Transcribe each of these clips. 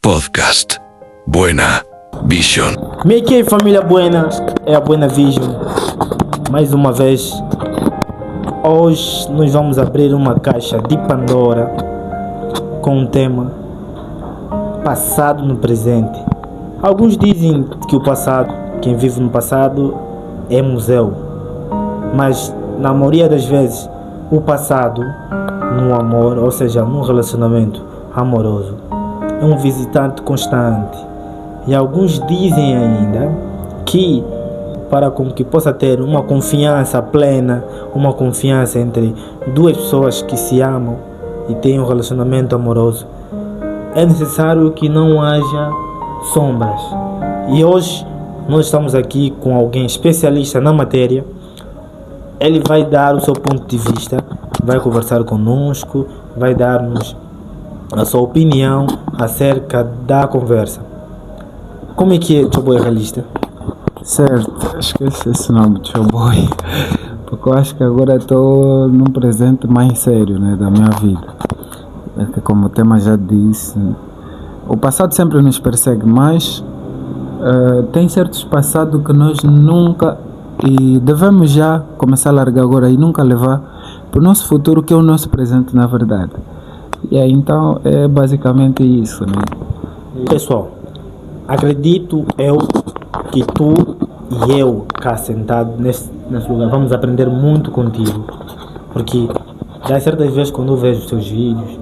Podcast Buena Vision. Como é que é, família Buena? É a Buena Vision. Mais uma vez, hoje nós vamos abrir uma caixa de Pandora com um tema passado no presente. Alguns dizem que o passado, quem vive no passado, é museu. Mas na maioria das vezes, o passado no amor, ou seja, num relacionamento amoroso, é um visitante constante. E alguns dizem ainda que para com que possa ter uma confiança plena, uma confiança entre duas pessoas que se amam e têm um relacionamento amoroso, é necessário que não haja sombras. E hoje nós estamos aqui com alguém especialista na matéria. Ele vai dar o seu ponto de vista, vai conversar conosco, vai dar-nos a sua opinião acerca da conversa. Como é que é, Showboy Realista? Certo, esqueci esse nome de Showboy, porque eu acho que agora estou num presente mais sério, né, da minha vida. É que, como o tema já disse, o passado sempre nos persegue, mas tem certos passados que nós nunca, e devemos já começar a largar agora e nunca levar para o nosso futuro, que é o nosso presente, na verdade. E aí, então, é basicamente isso, né? Pessoal, acredito eu que tu e eu, cá sentado nesse lugar, vamos aprender muito contigo. Porque das certas vezes, quando eu vejo os teus vídeos,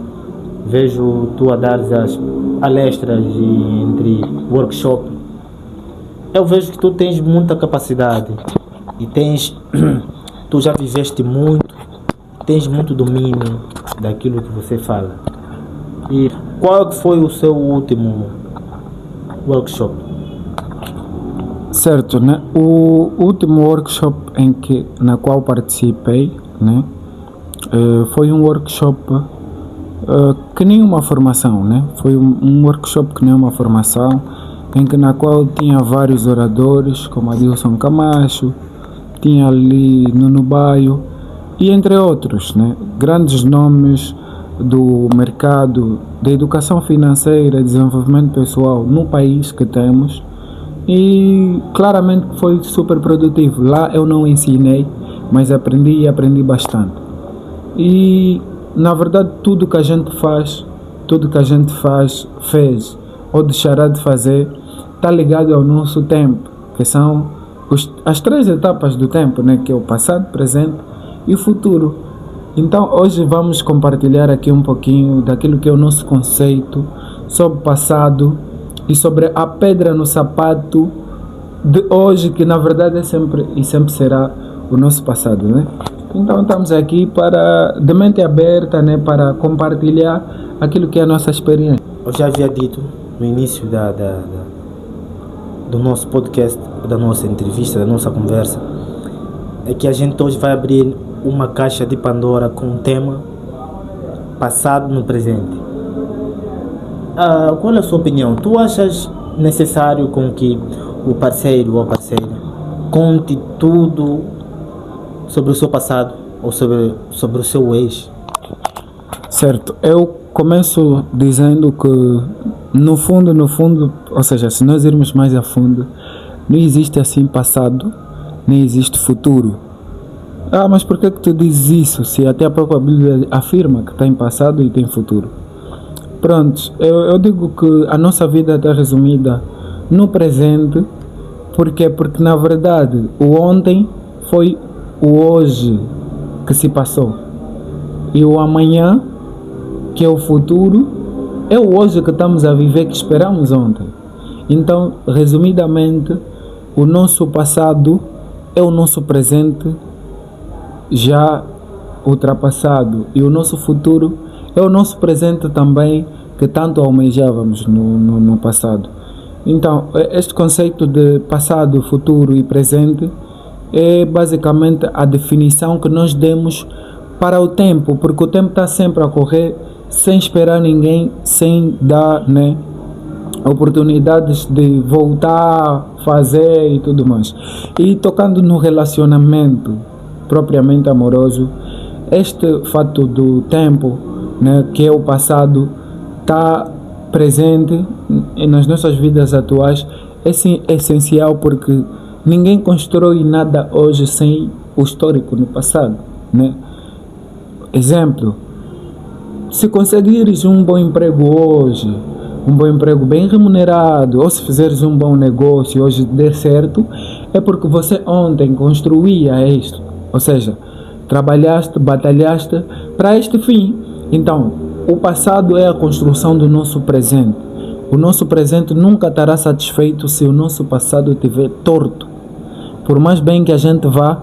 vejo tu a dar as palestras entre workshop, eu vejo que tu tens muita capacidade e tu já viveste muito, tens muito domínio daquilo que você fala. E qual foi o seu último workshop? Certo, né? O último workshop na qual participei, né, foi um workshop que nem uma formação, né? Foi um workshop que nem uma formação, na qual tinha vários oradores, como Adilson Camacho, tinha ali Nuno Baio, e entre outros, né? Grandes nomes do mercado da educação financeira e desenvolvimento pessoal no país que temos. E claramente foi super produtivo. Lá eu não ensinei, mas aprendi bastante. E na verdade tudo que a gente fez ou deixará de fazer está ligado ao nosso tempo, que são as três etapas do tempo, né? Que é o passado, presente e o futuro. Então hoje vamos compartilhar aqui um pouquinho daquilo que é o nosso conceito sobre o passado e sobre a pedra no sapato de hoje, que na verdade é sempre e sempre será o nosso passado, né? Então estamos aqui de mente aberta, né, para compartilhar aquilo que é a nossa experiência. Eu já havia dito no início do nosso podcast, da nossa entrevista, da nossa conversa, é que a gente hoje vai abrir uma caixa de Pandora com o tema passado no presente. Qual é a sua opinião? Tu achas necessário com que o parceiro ou a parceira conte tudo sobre o seu passado ou sobre o seu ex? Certo, eu começo dizendo que no fundo, ou seja, se nós irmos mais a fundo, não existe assim passado, nem existe futuro. Mas por que tu dizes isso, se até a própria Bíblia afirma que tem passado e tem futuro? Pronto, eu digo que a nossa vida está resumida no presente, porque na verdade o ontem foi o hoje que se passou, e o amanhã, que é o futuro, é o hoje que estamos a viver, que esperamos ontem. Então, resumidamente, o nosso passado é o nosso presente já ultrapassado, e o nosso futuro é o nosso presente também, que tanto almejávamos no passado. Então, este conceito de passado, futuro e presente é basicamente a definição que nós demos para o tempo, porque o tempo está sempre a correr, sem esperar ninguém, sem dar, né, oportunidades de voltar, fazer e tudo mais. E tocando no relacionamento propriamente amoroso, este fato do tempo, né, que é o passado, está presente e nas nossas vidas atuais é sim essencial, porque ninguém constrói nada hoje sem o histórico no passado, né? Exemplo, se conseguires um bom emprego hoje, um bom emprego bem remunerado, ou se fizeres um bom negócio hoje der certo, é porque você ontem construía isto, ou seja, trabalhaste, batalhaste para este fim. Então, o passado é a construção do nosso presente. O nosso presente nunca estará satisfeito se o nosso passado estiver torto. Por mais bem que a gente vá,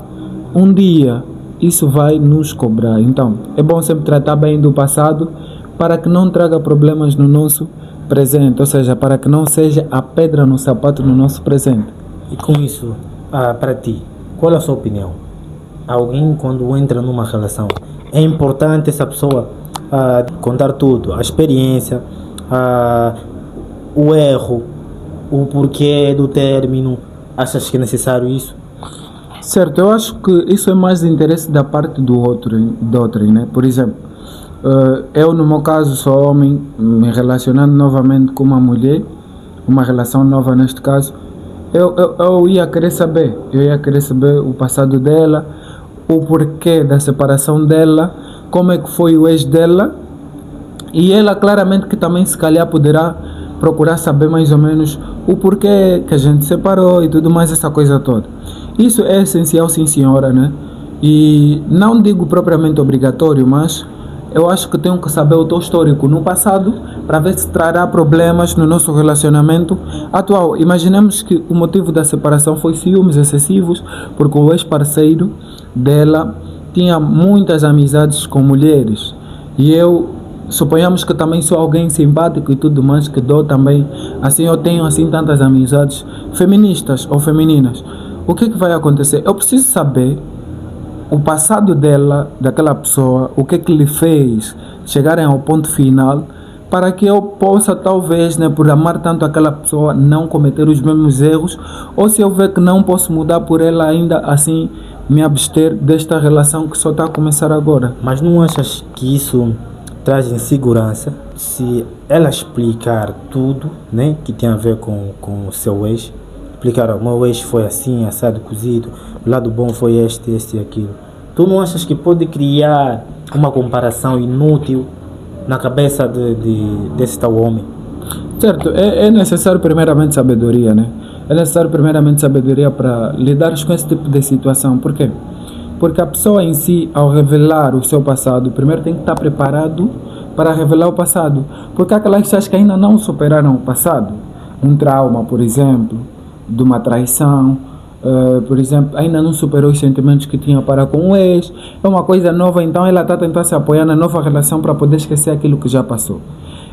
um dia isso vai nos cobrar. Então, é bom sempre tratar bem do passado para que não traga problemas no nosso presente, ou seja, para que não seja a pedra no sapato no nosso presente. E com isso, para ti, qual é a sua opinião? Alguém, quando entra numa relação, é importante essa pessoa contar tudo, a experiência, o erro, o porquê do término. Achas que é necessário isso? Certo, eu acho que isso é mais de interesse da parte do outro, né? Por exemplo, eu no meu caso sou homem, me relacionando novamente com uma mulher, uma relação nova neste caso, eu ia querer saber o passado dela, o porquê da separação dela, como é que foi o ex dela, e ela claramente que também se calhar poderá procurar saber mais ou menos o porquê que a gente separou e tudo mais, essa coisa toda. Isso é essencial, sim senhora, né? E não digo propriamente obrigatório, mas eu acho que tenho que saber o teu histórico no passado para ver se trará problemas no nosso relacionamento atual. Imaginemos que o motivo da separação foi ciúmes excessivos, porque o ex-parceiro dela tinha muitas amizades com mulheres e suponhamos que também sou alguém simpático e tudo mais, que dou também, assim eu tenho assim tantas amizades feministas ou femininas. O que vai acontecer? Eu preciso saber o passado dela, daquela pessoa, o que lhe fez chegarem ao ponto final, para que eu possa talvez, né, por amar tanto aquela pessoa, não cometer os mesmos erros, ou se eu ver que não posso mudar por ela, ainda assim me abster desta relação que só está a começar agora. Mas não achas que isso traz insegurança se ela explicar tudo, né, que tem a ver com o seu ex? Explicar, o meu ex foi assim, assado, cozido, o lado bom foi este e aquilo. Tu não achas que pode criar uma comparação inútil na cabeça desse tal homem? Certo, é necessário primeiramente sabedoria, né? É necessário primeiramente sabedoria para lidar com esse tipo de situação. Por quê? Porque a pessoa em si, ao revelar o seu passado, primeiro tem que estar preparado para revelar o passado. Porque há aquelas pessoas que ainda não superaram o passado. Um trauma, por exemplo, de uma traição, por exemplo, ainda não superou os sentimentos que tinha para com o ex, é uma coisa nova, então ela está tentando se apoiar na nova relação para poder esquecer aquilo que já passou.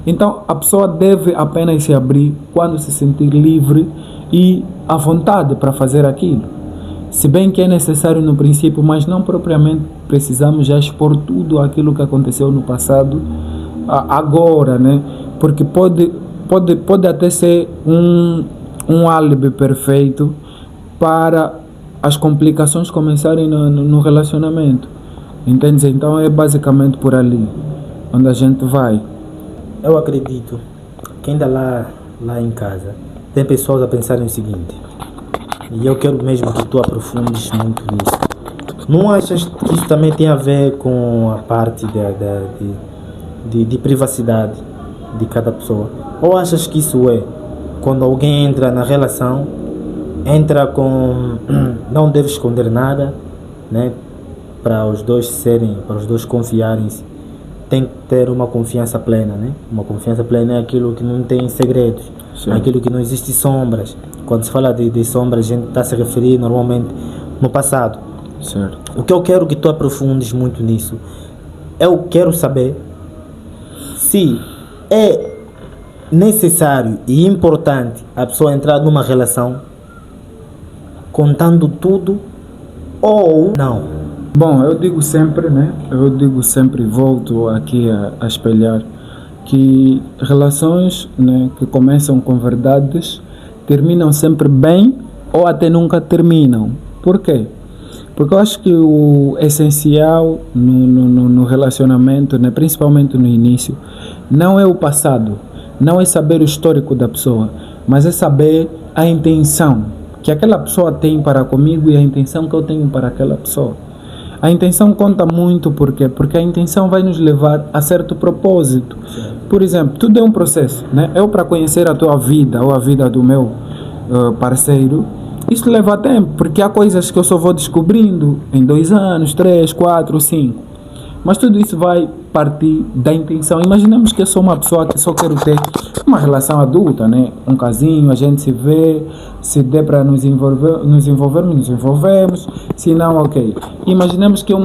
Então a pessoa deve apenas se abrir quando se sentir livre e à vontade para fazer aquilo. Se bem que é necessário no princípio, mas não propriamente precisamos já expor tudo aquilo que aconteceu no passado agora, né? Porque pode até ser um álibi perfeito para as complicações começarem no relacionamento. Entende? Então é basicamente por ali onde a gente vai. Eu acredito que ainda lá em casa tem pessoas a pensarem o seguinte, e eu quero mesmo que tu aprofundes muito nisso. Não achas que isso também tem a ver com a parte de privacidade de cada pessoa? Ou achas que isso é quando alguém entra na relação, entra com não deve esconder nada, né? Para os dois confiarem-se, tem que ter uma confiança plena, né? Uma confiança plena é aquilo que não tem segredos, sim, aquilo que não existe sombras. Quando se fala de sombras, a gente está a se referir normalmente no passado. Certo. O que eu quero que tu aprofundes muito nisso, eu quero saber se é necessário e importante a pessoa entrar numa relação contando tudo ou não. Bom, eu digo sempre, né? Volto aqui a espelhar que relações, né, que começam com verdades terminam sempre bem ou até nunca terminam. Por quê? Porque eu acho que o essencial no relacionamento, né, principalmente no início, não é o passado, não é saber o histórico da pessoa, mas é saber a intenção que aquela pessoa tem para comigo e a intenção que eu tenho para aquela pessoa. A intenção conta muito, porque a intenção vai nos levar a certo propósito. Por exemplo, tudo é um processo, né? Eu, para conhecer a tua vida ou a vida do meu parceiro, isso leva tempo, porque há coisas que eu só vou descobrindo em 2 anos, 3, 4, 5. Mas tudo isso vai partir da intenção. Imaginemos que eu sou uma pessoa que só quero ter uma relação adulta, né? Um casinho, a gente se vê, se der para nos envolvemos, se não, ok. Imaginemos que é um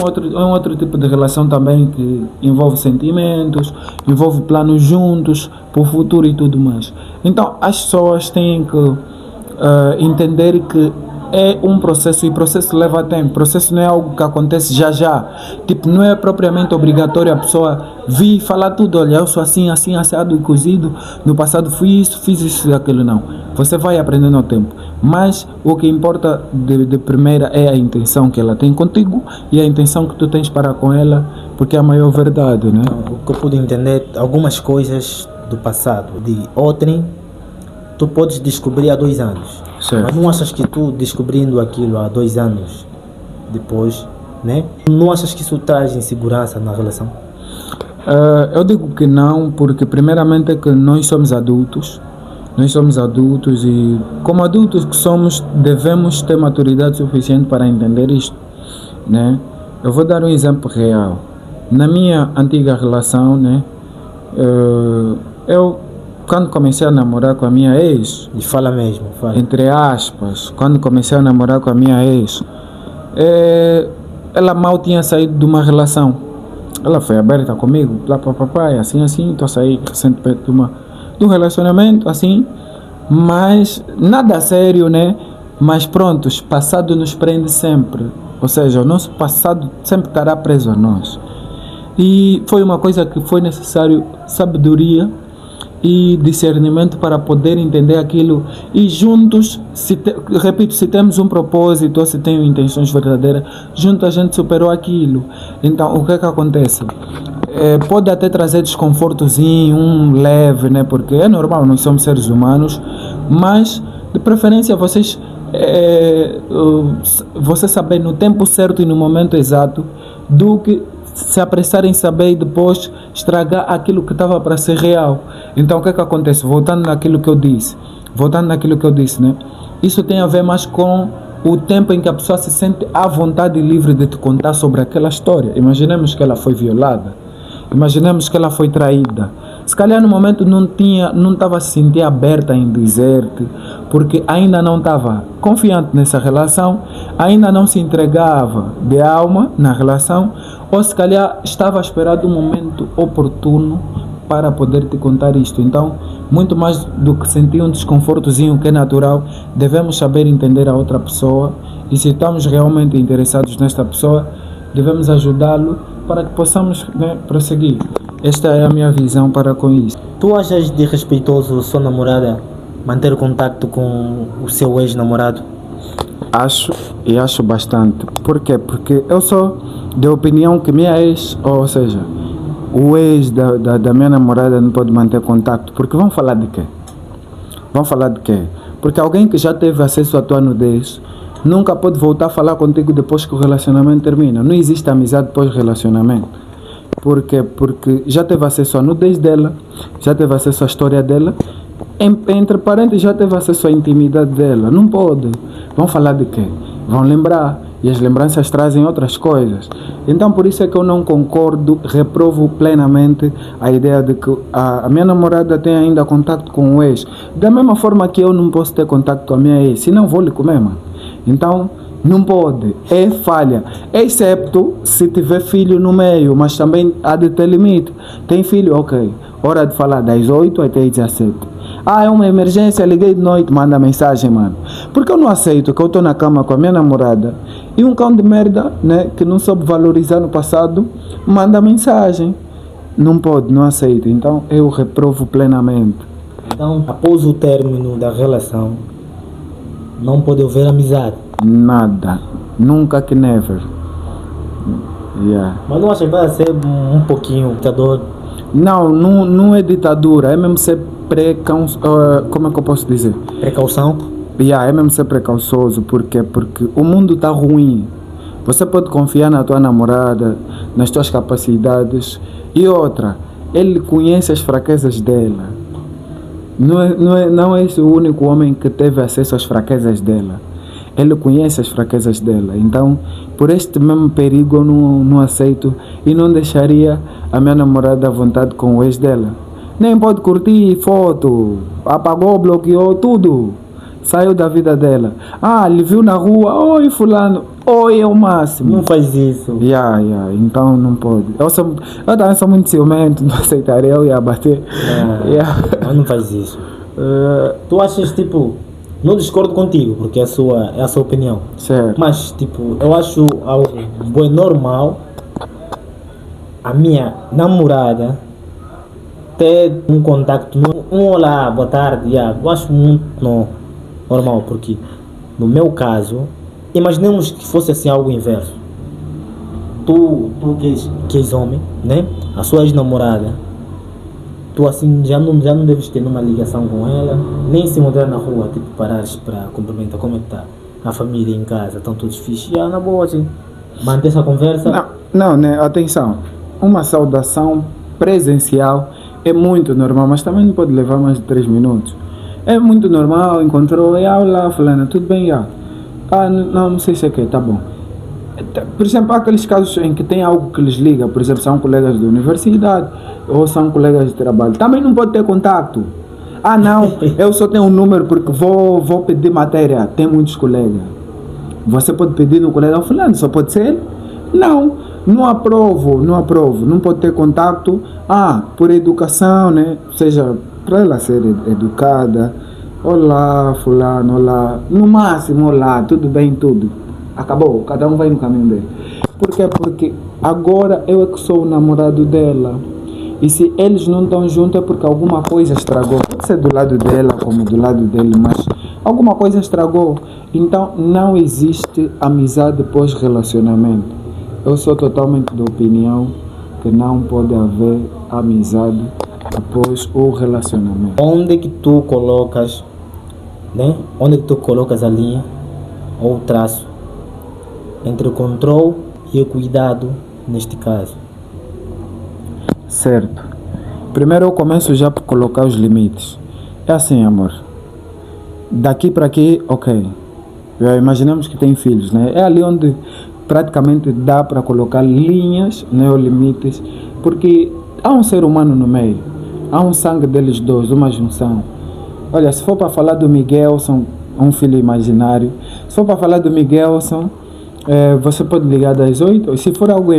outro tipo de relação também que envolve sentimentos, envolve planos juntos, para o futuro e tudo mais. Então, as pessoas têm que entender que é um processo e o processo leva tempo. O processo não é algo que acontece já. Tipo, não é propriamente obrigatório a pessoa vir falar tudo. Olha, eu sou assim, assado e cozido. No passado fui isso, fiz isso e aquilo. Não. Você vai aprendendo ao tempo. Mas o que importa de primeira é a intenção que ela tem contigo e a intenção que tu tens para com ela, porque é a maior verdade, né? Então, o que eu pude entender, algumas coisas do passado, de outrem, tu podes descobrir há 2 anos. Certo. Mas não achas que tu descobrindo aquilo há 2 anos depois, né? Não achas que isso traz insegurança na relação? Eu digo que não, porque primeiramente é que nós somos adultos e como adultos que somos, devemos ter maturidade suficiente para entender isto, né? Eu vou dar um exemplo real. Na minha antiga relação, né? Eu quando comecei a namorar com a minha ex, E fala mesmo, fala. entre aspas, quando comecei a namorar com a minha ex, ela mal tinha saído de uma relação. Ela foi aberta comigo, assim, estou a sair recentemente de um relacionamento, assim, mas nada sério, né? Mas prontos, passado nos prende sempre. Ou seja, o nosso passado sempre estará preso a nós. E foi uma coisa que foi necessário sabedoria e discernimento para poder entender aquilo e juntos, repito, se temos um propósito ou se tenho intenções verdadeiras, juntos a gente superou aquilo. Então o que é que acontece? Pode até trazer desconfortozinho, um leve, né? Porque é normal, nós somos seres humanos, mas de preferência vocês você saber no tempo certo e no momento exato do que se apressarem em saber e depois estragar aquilo que estava para ser real. Então o que é que acontece? Voltando naquilo que eu disse, né? Isso tem a ver mais com o tempo em que a pessoa se sente à vontade e livre de te contar sobre aquela história. Imaginemos que ela foi violada, imaginemos que ela foi traída. Se calhar no momento não estava se sentir aberta em dizer-te, porque ainda não estava confiante nessa relação, ainda não se entregava de alma na relação, ou se calhar estava a esperar um momento oportuno para poder te contar isto. Então, muito mais do que sentir um desconfortozinho que é natural, devemos saber entender a outra pessoa, e se estamos realmente interessados nesta pessoa, devemos ajudá-lo para que possamos, né, prosseguir. Esta é a minha visão para com isso. Tu achas de respeitoso sua namorada manter contato com o seu ex-namorado? Acho bastante. Por quê? Porque eu sou de opinião que minha ex, ou seja, o ex da minha namorada não pode manter contato. Porque vão falar de quê? Porque alguém que já teve acesso à tua nudez nunca pode voltar a falar contigo depois que o relacionamento termina. Não existe amizade pós-relacionamento. Por quê? Porque já teve acesso à nudez dela, já teve acesso à história dela, entre parênteses, já teve acesso à intimidade dela. Não pode. Vão falar de quê? Vão lembrar. E as lembranças trazem outras coisas. Então por isso é que eu não concordo, reprovo plenamente a ideia de que a minha namorada tem ainda contato com o ex. Da mesma forma que eu não posso ter contato com a minha ex, senão vou lhe comer, mano. Então não pode, é falha, excepto se tiver filho no meio, mas também há de ter limite. Tem filho, ok, hora de falar das 8 até as 17. É uma emergência, liguei de noite, manda mensagem, mano. Porque eu não aceito que eu estou na cama com a minha namorada e um cão de merda, né, que não soube valorizar no passado, manda mensagem. Não pode, não aceito. Então eu reprovo plenamente. Então, após o término da relação, não pode haver amizade. Nada, nunca que never. Yeah. Mas não acha que vai ser um pouquinho ditador? Não é ditadura, é mesmo ser como é que eu posso dizer? Precaução. É mesmo ser precauçoso, porque o mundo está ruim. Você pode confiar na tua namorada, nas tuas capacidades. E outra, ele conhece as fraquezas dela. Não é esse o único homem que teve acesso às fraquezas dela. Ele conhece as fraquezas dela. Então, por este mesmo perigo, eu não aceito e não deixaria a minha namorada à vontade com o ex dela. Nem pode curtir foto, apagou, bloqueou, tudo. Saiu da vida dela. Ele viu na rua, oi fulano, oi é o máximo. Não faz isso. Então não pode. Eu também sou muito ciumento, não aceitaria, eu ia bater. Mas não faz isso. Tu achas, tipo, não discordo contigo, porque é a sua opinião. Certo. Mas, tipo, eu acho algo bem normal a minha namorada ter um contacto, um olá, boa tarde, eu acho muito normal, porque no meu caso, imaginemos que fosse assim algo inverso. Tu que és homem, né? A sua ex-namorada, tu assim já não deves ter nenhuma ligação com ela, nem se encontrar na rua, tipo, parares para cumprimentar, como é que tá a família em casa, estão todos fixos, na boa, assim, manter essa conversa. Não, né? Atenção, uma saudação presencial é muito normal, mas também não pode levar mais de 3 minutos. É muito normal, encontrou, olá, fulana, tudo bem? Não sei se é que, tá bom. Por exemplo, há aqueles casos em que tem algo que lhes liga, por exemplo, são colegas de universidade ou são colegas de trabalho. Também não pode ter contato. Não, eu só tenho um número porque vou pedir matéria. Tem muitos colegas. Você pode pedir no colega, fulano, só pode ser ele? Não aprovo. Não pode ter contato. Por educação, né? Ou seja, para ela ser educada. Olá, fulano, olá. No máximo, olá, tudo bem, tudo. Acabou, cada um vai no caminho dele. Por quê? Porque agora eu é que sou o namorado dela. E se eles não estão juntos é porque alguma coisa estragou. Pode ser do lado dela como do lado dele, mas alguma coisa estragou. Então não existe amizade pós-relacionamento. Eu sou totalmente da opinião que não pode haver amizade após o relacionamento. Onde é que tu colocas, né? Onde é que tu colocas a linha ou o traço entre o controle e o cuidado neste caso? Certo. Primeiro eu começo já por colocar os limites. É assim, amor. Daqui para aqui, ok. Imaginemos que tem filhos, né? É ali onde praticamente dá para colocar linhas, né, ou limites, porque há um ser humano no meio. Há um sangue deles dois, uma junção. Olha, se for para falar do Miguelson, um filho imaginário, se for para falar do Miguelson, você pode ligar das 8, se for algo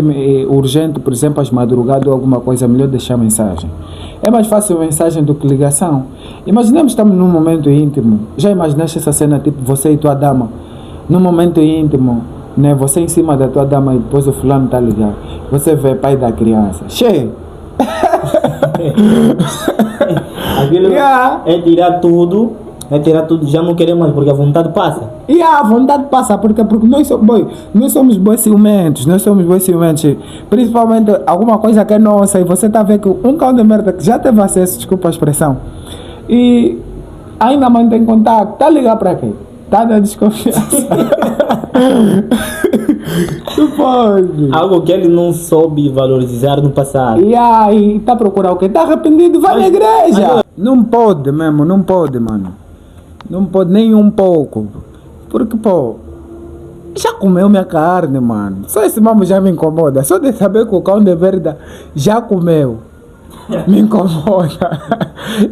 urgente, por exemplo, às madrugadas ou alguma coisa, é melhor deixar mensagem. É mais fácil mensagem do que ligação. Imaginemos que estamos num momento íntimo. Já imaginaste essa cena, tipo, você e tua dama, num momento íntimo, né? Você em cima da tua dama e depois o fulano está ligado. Você vê pai da criança. Cheio! Aquilo é tirar tudo, já não querer mais, porque a vontade passa. A vontade passa, porque nós somos bons ciumentos, principalmente alguma coisa que é nossa, e você está a ver que um cão de merda que já teve acesso, desculpa a expressão, e ainda mantém contato, está a ligar para quê? Está na desconfiança. Tu pode. Algo que ele não soube valorizar no passado. E está a procurar o quê? Está arrependido, vai na igreja. Não pode mesmo, não pode, mano. Não pode nem um pouco. Porque, já comeu minha carne, mano. Só esse mamo já me incomoda. Só de saber que o cão de verda já comeu. Me incomoda.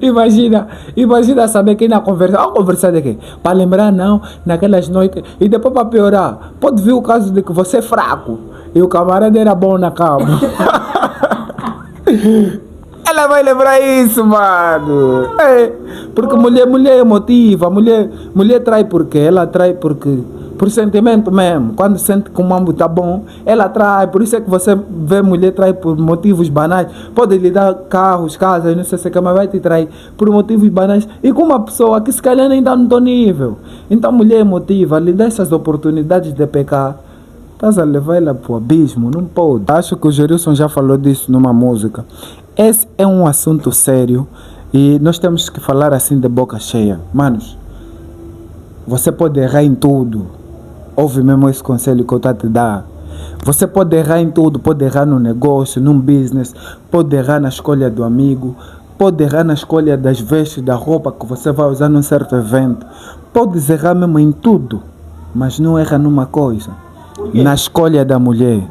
Imagina saber que na conversa. Vamos conversar de quê? Para lembrar, não, naquelas noites. E depois para piorar, pode vir o caso de que você é fraco e o camarada era bom na cama. Ela vai lembrar isso, mano. Porque mulher emotiva, mulher trai porque ela trai porque por sentimento mesmo. Quando sente que o mambo tá bom, ela trai. Por isso é que você vê mulher trai por motivos banais. Pode lhe dar carros, casas, não sei se é que, mas vai te trair por motivos banais. E com uma pessoa que se calhar nem dá no teu nível. Então mulher emotiva, lhe dá essas oportunidades de pecar. Estás a levar ela pro abismo, não pode. Acho que o Gerilson já falou disso numa música. Esse é um assunto sério E nós temos que falar assim de boca cheia. Manos, você pode errar em tudo. Ouve mesmo esse conselho que eu estou a te dar. Você pode errar em tudo, pode errar no negócio, num business, pode errar na escolha do amigo, pode errar na escolha das vestes, da roupa que você vai usar num certo evento. Pode errar mesmo em tudo, mas não erra numa coisa, na escolha da mulher.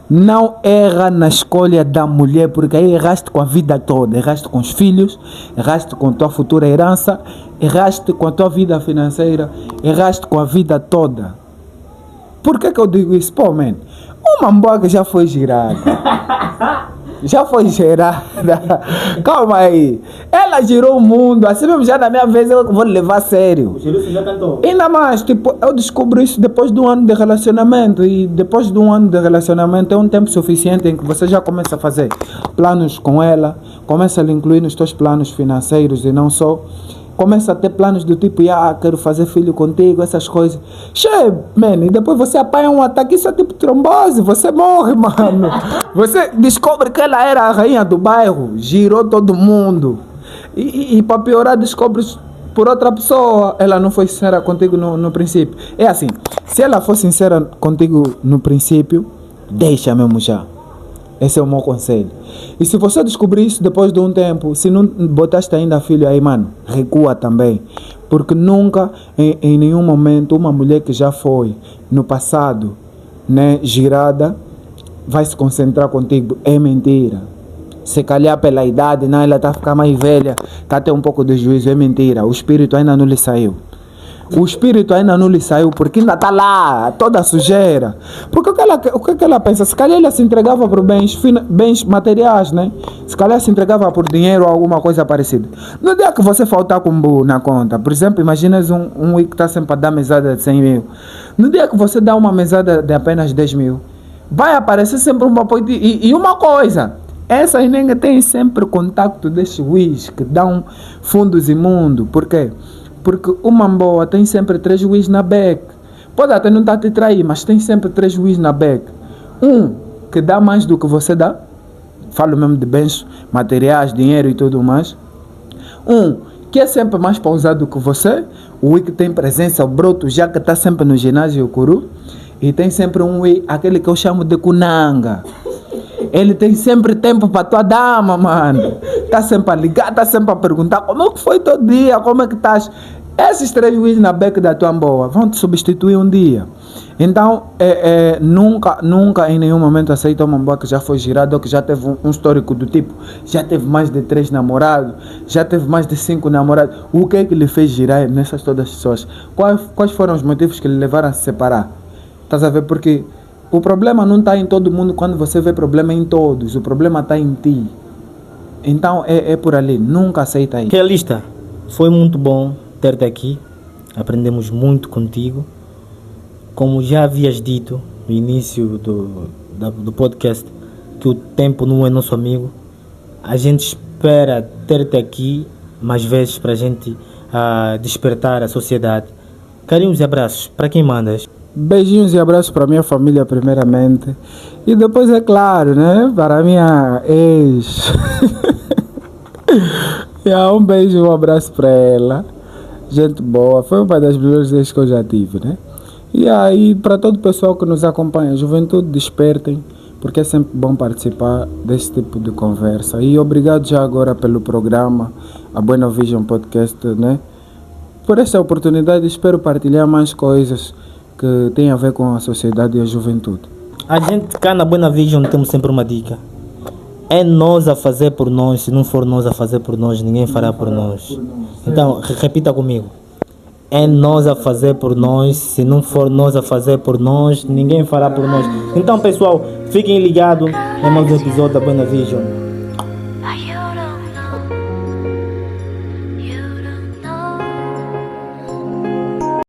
Não erra na escolha da mulher, porque aí erraste com a vida toda. Erraste com os filhos, erraste com a tua futura herança, erraste com a tua vida financeira, erraste com a vida toda. Por que eu digo isso? Pô, man, uma boa que já foi girada. Já foi gerada. Calma aí. Ela girou o mundo. Assim mesmo, já na minha vez eu vou levar a sério. Ainda mais, tipo, eu descubro isso depois de um ano de relacionamento. E depois de um ano de relacionamento é um tempo suficiente em que você já começa a fazer planos com ela, começa a incluir nos teus planos financeiros e não só. Começa a ter planos do tipo, quero fazer filho contigo, essas coisas. Man, e depois você apanha um ataque, isso é tipo trombose, você morre, mano. Você descobre que ela era a rainha do bairro, girou todo mundo. E para piorar, descobres por outra pessoa. Ela não foi sincera contigo no princípio. É assim, se ela for sincera contigo no princípio, deixa mesmo já. Esse é o meu conselho. E se você descobrir isso depois de um tempo, se não botaste ainda filho aí, mano, recua também. Porque nunca, em nenhum momento, uma mulher que já foi no passado, né, girada, vai se concentrar contigo. É mentira. Se calhar pela idade, não, ela está a ficar mais velha, está a ter um pouco de juízo, é mentira. O espírito ainda não lhe saiu. O espírito ainda não lhe saiu porque ainda está lá, toda sujeira. Porque o que ela pensa? Se calhar ela se entregava por bens materiais, né? Se calhar se entregava por dinheiro ou alguma coisa parecida. No dia que você faltar com na conta, por exemplo, imagina um que está sempre a dar mesada de 100 mil. No dia que você dá uma mesada de apenas 10 mil, vai aparecer sempre um apoio. E uma coisa, essas nem têm sempre contato desses juízes que dão fundos imundos. Por quê? Porque uma boa tem sempre 3 juízes na beca. Pode até não estar a te trair, mas tem sempre 3 juízes na beca. Um que dá mais do que você dá. Falo mesmo de bens materiais, dinheiro e tudo mais. Um que é sempre mais pausado do que você. O que tem presença, o broto, já que está sempre no ginásio, o curu. E tem sempre aquele que eu chamo de kunanga. Ele tem sempre tempo para tua dama, mano. Tá sempre a ligar, tá sempre a perguntar como é que foi teu dia, como é que estás. Esses 3 juízes na beca da tua boa vão te substituir um dia. Então, nunca em nenhum momento aceita uma boa que já foi girada ou que já teve um histórico do tipo, já teve mais de 3 namorados, já teve mais de 5 namorados. O que é que lhe fez girar nessas todas as pessoas? Quais foram os motivos que lhe levaram a se separar? Estás a ver? Porque o problema não está em todo mundo. Quando você vê problema em todos, o problema está em ti. Então é por ali, nunca aceita aí. Realista, foi muito bom ter-te aqui. Aprendemos muito contigo. Como já havias dito no início do podcast, que o tempo não é nosso amigo. A gente espera ter-te aqui mais vezes para a gente despertar a sociedade. Carinhos e abraços. Para quem mandas? Beijinhos e abraços para minha família primeiramente. E depois, é claro, né, para minha ex. Um beijo e um abraço para ela. Gente boa. Foi uma das melhores vezes que eu já tive, né? E aí, para todo o pessoal que nos acompanha, juventude, despertem, porque é sempre bom participar desse tipo de conversa. E obrigado já agora pelo programa, a Buena Vision Podcast, né? Por essa oportunidade, espero partilhar mais coisas que tem a ver com a sociedade e a juventude. A gente cá na Buena Vision temos sempre uma dica. É nós a fazer por nós. Se não for nós a fazer por nós, ninguém fará por nós. Então, repita comigo. É nós a fazer por nós. Se não for nós a fazer por nós, ninguém fará por nós. Então, pessoal, fiquem ligados em mais um episódio da Buena Vision.